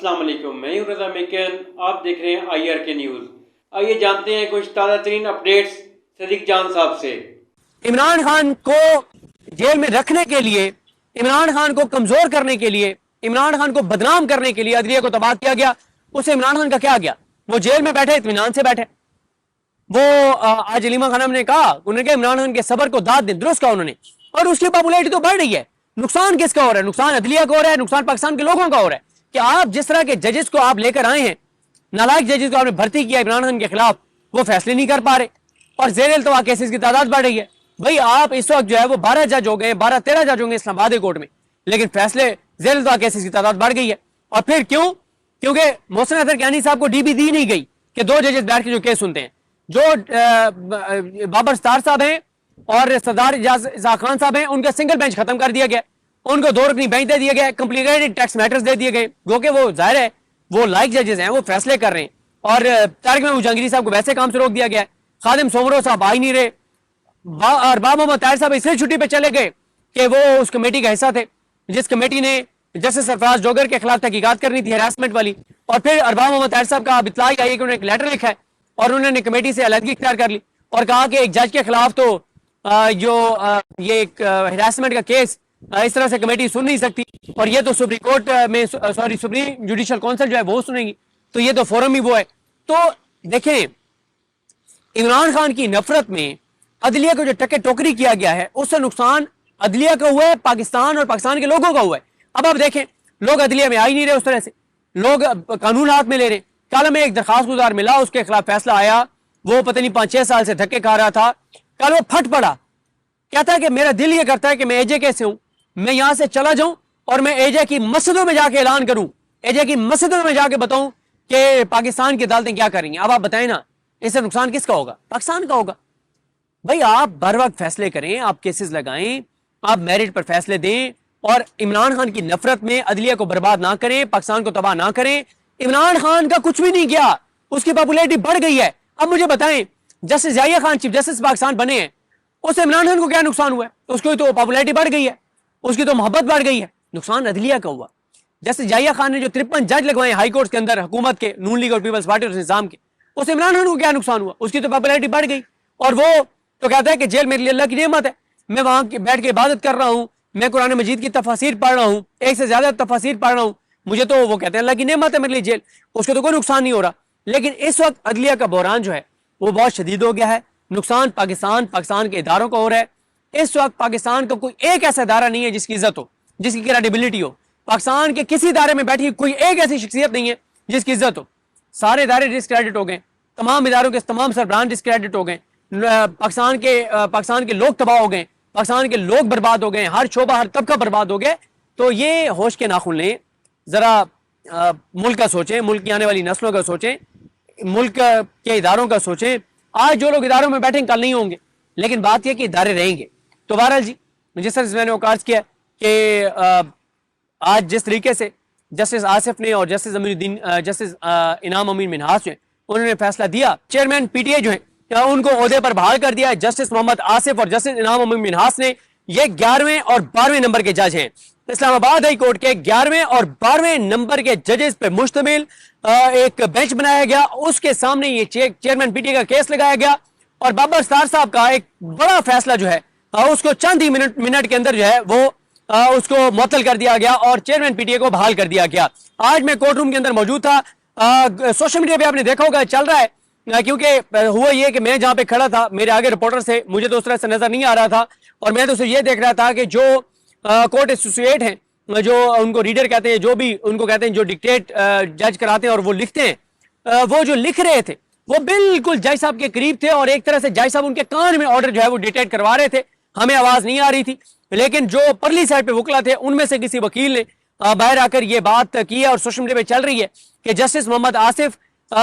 السلام علیکم، میں ہوں رضا میکن، آپ دیکھ رہے ہیں آئی آر کے نیوز۔ آئیے جانتے ہیں کچھ تازہ ترین اپڈیٹس صدیق جان صاحب سے۔ عمران خان کو جیل میں رکھنے کے لیے، عمران خان کو کمزور کرنے کے لیے، عمران خان کو بدنام کرنے کے لیے عدلیہ کو تباہ کیا گیا۔ اسے عمران خان کا کیا گیا؟ وہ جیل میں بیٹھے، اطمینان سے بیٹھے۔ وہ آج علیمہ خانم نے کہا، انہوں نے کہا عمران خان کے صبر کو داد دیں، درست کہا انہوں نے، اور اس کی پاپولیرٹی تو بڑھ رہی ہے۔ نقصان کس کا ہو رہا ہے؟ نقصان عدلیہ کا ہو رہا ہے، نقصان پاکستان کے لوگوں کا ہو رہا ہے کہ آپ جس طرح کے ججز کو آپ لے کر آئے ہیں، نالائق ججز کو آپ نے بھرتی کیا عمران خان کے خلاف، وہ فیصلے نہیں کر پا رہے اور زیر التوا کیسز کی تعداد بڑھ رہی ہے۔ بھائی آپ اس وقت جو ہے وہ 12 جج ہو گئے، 12-13 جج ہوں گے اسلام آباد کورٹ میں، لیکن فیصلے زیر التوا کیسز کی تعداد بڑھ گئی ہے۔ اور پھر کیوں؟ کیونکہ محسن اظہر کیانی صاحب کو ڈی بی دی نہیں گئی کہ 2 ججز بیٹھ کے جو کیس سنتے ہیں۔ جو بابر ستار صاحب ہیں اور سردار اعجاز خان صاحب ہیں، ان کا سنگل بینچ ختم کر دیا گیا، ان کو 2 رکنی بینچ دے دیا گیا، کمپلیکیٹڈ ٹیکس میٹرز دے دیے گئے، جو کہ وہ ظاہر ہے وہ لائق ججز ہیں، وہ فیصلے کر رہے ہیں۔ اور طارق محمود جہانگیری صاحب کو ویسے کام سے روک دیا گیا ہے، خادم سومرو صاحب آ ہی نہیں رہے، اور باب محمد طاہر صاحب اس لیے چھٹی پہ چلے گئے کہ وہ اس کمیٹی کا حصہ تھے جس کمیٹی نے جسٹس سرفراز جوگر کے خلاف تحقیقات کرنی تھی، ہراسمنٹ والی۔ اور پھر ارباب محمد طاہر صاحب کا اب اطلاع آئی ہے کہ انہوں نے ایک لیٹر لکھا ہے اور انہوں نے کمیٹی سے علیحدگی اختیار کر لی اور کہا کہ ایک جج کے خلاف تو یہ ایک ہراسمنٹ کا کیس اس طرح سے کمیٹی سن نہیں سکتی، اور یہ تو سپریم کورٹ میں سپریم جوڈیشل کونسل جو ہے وہ سنیں گی، تو یہ تو فورم ہی وہ ہے۔ تو دیکھیں، عمران خان کی نفرت میں عدلیہ کو جو ٹکے ٹوکری کیا گیا ہے، اس سے نقصان عدلیہ کا ہوا ہے، پاکستان اور پاکستان کے لوگوں کا ہوا ہے۔ اب آپ دیکھیں، لوگ عدلیہ میں آ ہی نہیں رہے اس طرح سے، لوگ قانون ہاتھ میں لے رہے۔ کل ہمیں ایک درخواست گزار ملا، اس کے خلاف فیصلہ آیا، وہ پتہ نہیں 5-6 سال سے دھکے کھا رہا تھا، کل وہ پھٹ پڑا، کہتا ہے کہ میرا دل یہ کرتا ہے کہ میں اے جے کے سے ہوں، میں یہاں سے چلا جاؤں اور میں اے جے کی مسجدوں میں جا کے اعلان کروں، اے جے کی مسجدوں میں جا کے بتاؤں کہ پاکستان کی عدالتیں کیا کر رہی ہیں۔ اب آپ بتائیں نا، اس سے نقصان کس کا ہوگا؟ پاکستان کا ہوگا۔ بھائی آپ بر وقت فیصلے کریں، آپ کیسز لگائیں، آپ میرٹ پر فیصلے دیں، اور عمران خان کی نفرت میں عدلیہ کو برباد نہ کریں، پاکستان کو تباہ نہ کریں۔ عمران خان کا کچھ بھی نہیں کیا، اس کی پاپولیرٹی بڑھ گئی ہے۔ اب مجھے بتائیں، justice Zia Khan chief justice Pakistan بنے ہیں، اس سے عمران خان کو کیا نقصان ہوا ہے؟ اس کی تو پاپولیرٹی بڑھ گئی ہے، اس کی تو محبت بڑھ گئی ہے۔ نقصان عدلیہ کا ہوا۔ جسٹس ضیاء خان نے جو 53 جج لگوائے ہائی کورٹ کے اندر حکومت کے، نون لیگ اور پیپلز پارٹی اور نظام کے، اس سے عمران خان کو کیا نقصان ہوا؟ اس کی تو پاپولیرٹی بڑھ گئی، اور وہ تو کہتا ہے کہ جیل میرے لیے اللہ کی نعمت ہے، میں وہاں بیٹھ کے عبادت کر رہا ہوں، میں قرآن مجید کی تفاسیر پڑھ رہا ہوں، ایک سے زیادہ تفاسیر پڑھ رہا ہوں، مجھے تو وہ کہتے ہیں اللہ کی نعمت ہے میرے لیے جیل، اس کو تو کوئی نقصان نہیں ہو رہا۔ لیکن اس وقت عدلیہ کا بحران جو ہے وہ بہت شدید ہو گیا ہے، نقصان پاکستان کے اداروں کا ہو رہا ہے۔ اس وقت پاکستان کا کوئی ایک ایسا ادارہ نہیں ہے جس کی عزت ہو، جس کی کریڈیبلٹی ہو۔ پاکستان کے کسی ادارے میں بیٹھی کوئی ایک ایسی شخصیت نہیں ہے جس کی عزت ہو۔ سارے ادارے ڈسکریڈٹ ہو گئے، تمام اداروں کے تمام سربراہ ڈسکریڈٹ ہو گئے، پاکستان کے لوگ تباہ ہو گئے، پاکستان کے لوگ برباد ہو گئے، ہر شعبہ ہر طبقہ برباد ہو گئے۔ تو یہ ہوش کے ناخن لیں، ذرا ملک کا سوچیں، ملک کی آنے والی نسلوں کا سوچیں، ملک کے اداروں کا سوچیں۔ آج جو لوگ اداروں میں بیٹھیں کل نہیں ہوں گے، لیکن بات یہ کہ ادارے رہیں گے۔ تو بہرحال جی، جس طرح سے میں نے عرض کیا کہ آج جس طریقے سے جسٹس آصف نے اور جسٹس انعام امین منہاس جو ہیں، انہوں نے فیصلہ دیا، چیئرمین پی ٹی اے جو ہیں ان کو عہدے پر بحال کر دیا ہے۔ جسٹس محمد آصف اور جسٹس انعام امین منہاس نے، یہ 11ویں اور 12ویں نمبر کے جج ہیں۔ اسلام آباد ہائی کورٹ کے 11ویں اور 12ویں نمبر کے ججز پہ مشتمل ایک بینچ بنایا گیا، اس کے سامنے یہ چیئرمین پی ٹی اے کا کیس لگایا گیا، اور بابر ستار صاحب کا ایک بڑا فیصلہ جو ہے اس کو چند ہی منٹ کے اندر جو ہے وہ اس کو معطل کر دیا گیا اور چیئرمین پی ٹی اے کو بحال کر دیا گیا۔ آج میں کورٹ روم کے اندر موجود تھا، سوشل میڈیا پہ آپ نے دیکھا ہوگا چل رہا ہے، کیونکہ ہوا یہ کہ میں جہاں پہ کھڑا تھا میرے آگے رپورٹر سے، مجھے تو اس طرح سے نظر نہیں آ رہا تھا، اور میں تو اسے یہ دیکھ رہا تھا کہ جو کورٹ ایسوسیٹ ہیں، جو ان کو ریڈر کہتے ہیں، جو بھی ان کو کہتے ہیں جو ڈکٹیٹ جج کراتے ہیں اور وہ لکھتے ہیں، وہ جو لکھ رہے تھے وہ بالکل جج صاحب کے قریب تھے، اور ایک طرح سے جج صاحب ان کے کان میں آرڈر جو ہے وہ ڈکٹیٹ کروا رہے تھے، ہمیں آواز نہیں آ رہی تھی۔ لیکن جو پرلی سائڈ پہ وکلا تھے، ان میں سے کسی وکیل نے باہر آ کر یہ بات کی ہے اور سوشل میڈیا پہ چل رہی ہے کہ جسٹس محمد آصف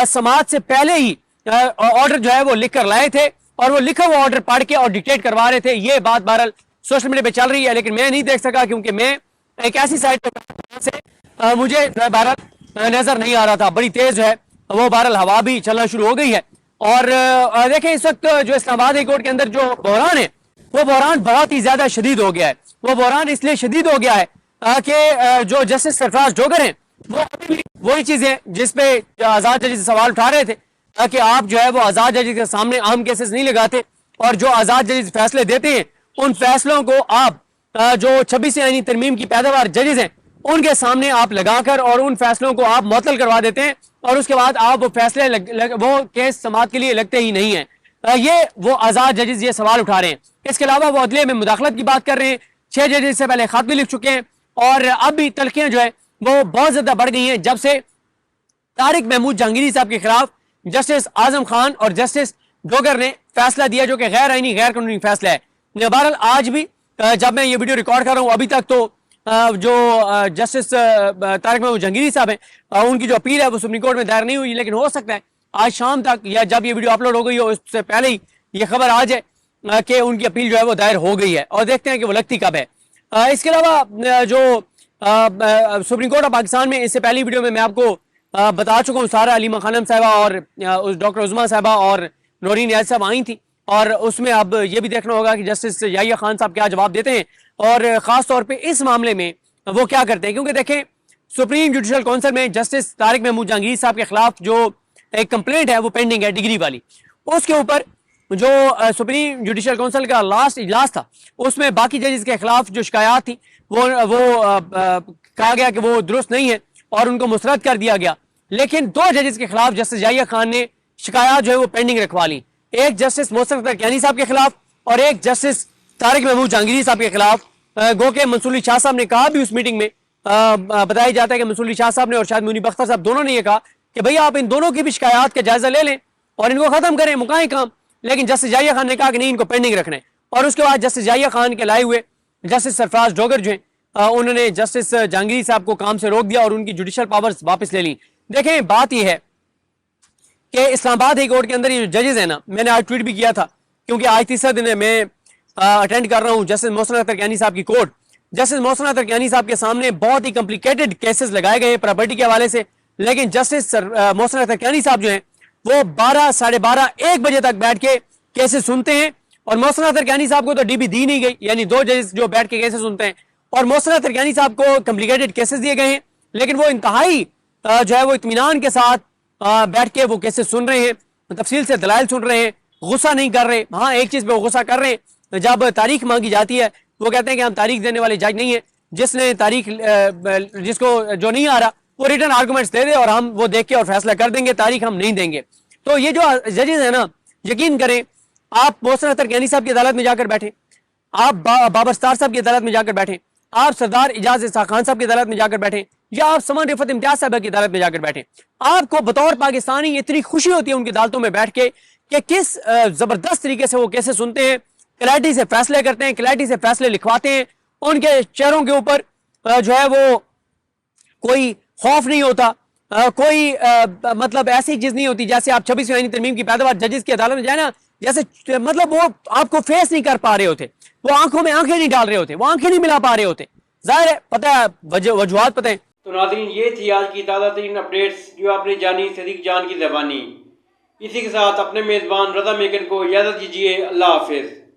سماعت سے پہلے ہی آرڈر جو ہے وہ لکھ کر لائے تھے، اور وہ لکھا ہوا آرڈر پڑھ کے اور ڈکٹیٹ کروا رہے تھے۔ یہ بات بہرحال سوشل میڈیا پہ چل رہی ہے، لیکن میں نہیں دیکھ سکا کیونکہ میں ایک ایسی سائڈ پہ سے مجھے بہرحال نظر نہیں آ رہا تھا۔ بڑی تیز جو ہے وہ بہرحال ہوا بھی چلنا شروع ہو گئی ہے، اور دیکھیں اس وقت جو اسلام آباد ہائی کورٹ کے اندر جو بحران ہے، وہ بحران بہت ہی زیادہ شدید ہو گیا ہے۔ وہ بحران اس لیے شدید ہو گیا ہے کہ جو جسٹس سرفراز جوگر ہیں وہ ابھی بھی وہی چیز ہے جس پہ آزاد ججز سوال اٹھا رہے تھے کہ آپ جو ہے وہ آزاد ججز کے سامنے اہم کیسز نہیں لگاتے اور جو آزاد ججز فیصلے دیتے ہیں ان فیصلوں کو آپ جو 26 آئینی ترمیم کی پیداوار ججز ہیں ان کے سامنے آپ لگا کر اور ان فیصلوں کو آپ معطل کروا دیتے ہیں اور اس کے بعد آپ وہ فیصلے وہ کیس سماعت کے لیے لگتے ہی نہیں ہیں۔ یہ وہ آزاد ججز یہ سوال اٹھا رہے ہیں۔ اس کے علاوہ وہ عدلیہ میں مداخلت کی بات کر رہے ہیں، 6 ججز سے پہلے خط بھی لکھ چکے ہیں اور اب بھی تلخیاں جو ہے وہ بہت زیادہ بڑھ گئی ہیں جب سے طارق محمود جہانگیری صاحب کے خلاف جسٹس اعظم خان اور جسٹس ڈوگر نے فیصلہ دیا جو کہ غیر آئینی غیر قانونی فیصلہ ہے۔ بہرحال آج بھی جب میں یہ ویڈیو ریکارڈ کر رہا ہوں ابھی تک تو جو جسٹس طارق محمود جہانگیری صاحب ہیں ان کی جو اپیل ہے وہ سپریم کورٹ میں دائر نہیں ہوئی، لیکن ہو سکتا ہے آج شام تک یا جب یہ ویڈیو اپلوڈ ہو گئی ہو اس سے پہلے ہی یہ خبر آ جائے کہ ان کی اپیل جو ہے وہ دائر ہو گئی ہے اور دیکھتے ہیں کہ وہ لگتی کب ہے۔ اس کے علاوہ جو سپریم کورٹ آف پاکستان میں اس سے پہلی ویڈیو میں آپ کو بتا چکا ہوں، سارا علیمہ خانم صاحبہ اور ڈاکٹر عظمیٰ صاحبہ اور نورین نیاز صاحب آئی تھیں اور اس میں اب یہ بھی دیکھنا ہوگا کہ جسٹس یحییٰ خان صاحب کیا جواب دیتے ہیں اور خاص طور پہ اس معاملے میں وہ کیا کرتے ہیں، کیونکہ دیکھیں سپریم جوڈیشل کونسل میں جسٹس طارق محمود جہانگیری صاحب کے خلاف جو ایک کمپلینٹ ہے وہ پینڈنگ ہے ڈگری والی، اس کے اوپر جو سپریم جوڈیشل کونسل کا لاسٹ اجلاس تھا اس میں باقی ججز کے خلاف جو شکایات تھی وہ کہا گیا کہ وہ درست نہیں ہے اور ان کو مسترد کر دیا گیا، لیکن 2 ججز کے خلاف جسٹس یحییٰ خان نے شکایات جو ہے وہ پینڈنگ رکھوا لی، ایک جسٹس محسن اختر کیانی صاحب کے خلاف اور ایک جسٹس طارق محمود جہانگیری صاحب کے خلاف۔ گو کہ منصور علی شاہ صاحب نے کہا بھی اس میٹنگ میں بتایا جاتا ہے کہ منصور علی شاہ صاحب نے اور شاید منیب اختر صاحب دونوں نے یہ کہا کہ بھئی آپ ان دونوں کی بھی شکایات کا جائزہ لے لیں اور ان کو ختم کریں، مکائیں کام، لیکن جسٹس یحییٰ خان نے کہا کہ نہیں ان کو پینڈنگ رکھنا ہے اور اس کے بعد جسٹس یحییٰ خان کے لائے ہوئے جسٹس سرفراز ڈوگر جو ہیں انہوں نے جسٹس جہانگیری صاحب کو کام سے روک دیا اور ان کی جوڈیشل پاورز واپس لے لی۔ دیکھیں بات یہ ہے کہ اسلام آباد ہائی کورٹ کے اندر یہ جو ججز ہیں نا، میں نے آج ٹویٹ بھی کیا تھا کیونکہ آج تیسرا دن ہے میں اٹینڈ کر رہا ہوں جسٹس محسن اختر کیانی صاحب کی کورٹ۔ جسٹس محسن اختر کیانی صاحب کے سامنے بہت ہی کمپلیکیٹڈ کیسز لگائے گئے ہیں پراپرٹی کے حوالے سے، لیکن جسٹس محسن اختر کیانی صاحب جو ہیں وہ 12 ساڑھے 12 1 بجے تک بیٹھ کے کیسز سنتے ہیں اور محسن اختر کیانی صاحب کو تو ڈی بی دی نہیں گئی، یعنی 2 ججز جو بیٹھ کے کیسز سنتے ہیں اور محسن اختر کیانی صاحب کو کمپلیکیٹڈ کیسز دیے گئے ہیں، لیکن وہ انتہائی جو ہے وہ اطمینان کے ساتھ بیٹھ کے وہ کیسز سن رہے ہیں، تفصیل سے دلائل سن رہے ہیں، غصہ نہیں کر رہے۔ ہاں ایک چیز پہ وہ غصہ کر رہے ہیں، جب تاریخ مانگی جاتی ہے وہ کہتے ہیں کہ ہم تاریخ دینے والے جج نہیں ہیں، جس نے تاریخ جس کو جو نہیں آ رہا وہ ریٹن آرگومنٹس دے دے اور ہم وہ دیکھ کے اور فیصلہ کر دیں گے، تاریخ ہم نہیں دیں گے۔ تو یہ جو ججز ہیں نا، یقین کریں آپ محسن اختر کیانی صاحب کی عدالت میں جا کر بیٹھیں، آپ بابر ستار صاحب کی عدالت میں جا کر بیٹھیں، آپ سردار اعجاز اسحاق خان صاحب کی عدالت میں جا کر بیٹھیں یا آپ سمن رفعت امتیاز صاحب کی عدالت میں جا کر بیٹھیں، آپ کو بطور پاکستانی اتنی خوشی ہوتی ہے ان کی عدالتوں میں بیٹھ کے کہ کس زبردست طریقے سے وہ کیسے سنتے ہیں، کلیئرٹی سے فیصلے کرتے ہیں، کلیئرٹی سے فیصلے لکھواتے ہیں، ان کے چہروں کے اوپر جو ہے وہ کوئی خوف نہیں ہوتا، کوئی مطلب ایسی چیز نہیں ہوتی جیسے آپ 26 آئینی ترمیم کی پیداوار ججز کی عدالت میں جائے نا، جیسے مطلب وہ آپ کو فیس نہیں کر پا رہے ہوتے، وہ آنکھوں میں آنکھیں نہیں ڈال رہے ہوتے، وہ آنکھیں نہیں ملا پا رہے ہوتے، ظاہر ہے پتہ ہے وجوہات پتہ ہیں۔ تو ناظرین یہ تھی آج کی تازہ ترین اپڈیٹس جو آپ نے جانی صدیق جان کی زبانی۔ اسی کے ساتھ اپنے میزبان رضا میکن کو اجازت دیجیے، اللہ حافظ۔